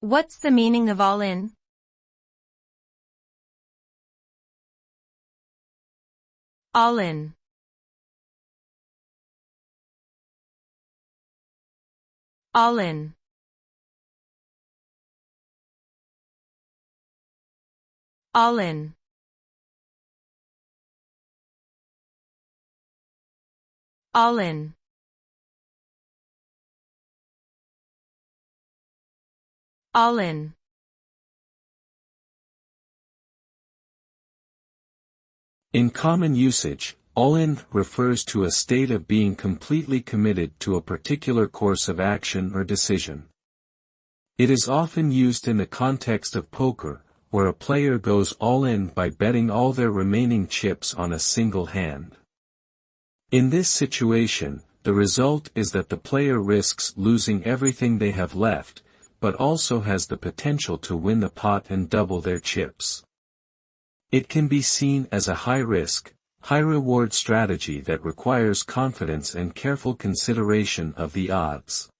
What's the meaning of all in? All in. All in. All in. All in. All in. In common usage, all in refers to a state of being completely committed to a particular course of action or decision. It is often used in the context of poker, where a player goes all in by betting all their remaining chips on a single hand. In this situation, the result is that the player risks losing everything they have left, but also has the potential to win the pot and double their chips. It can be seen as a high-risk, high-reward strategy that requires confidence and careful consideration of the odds.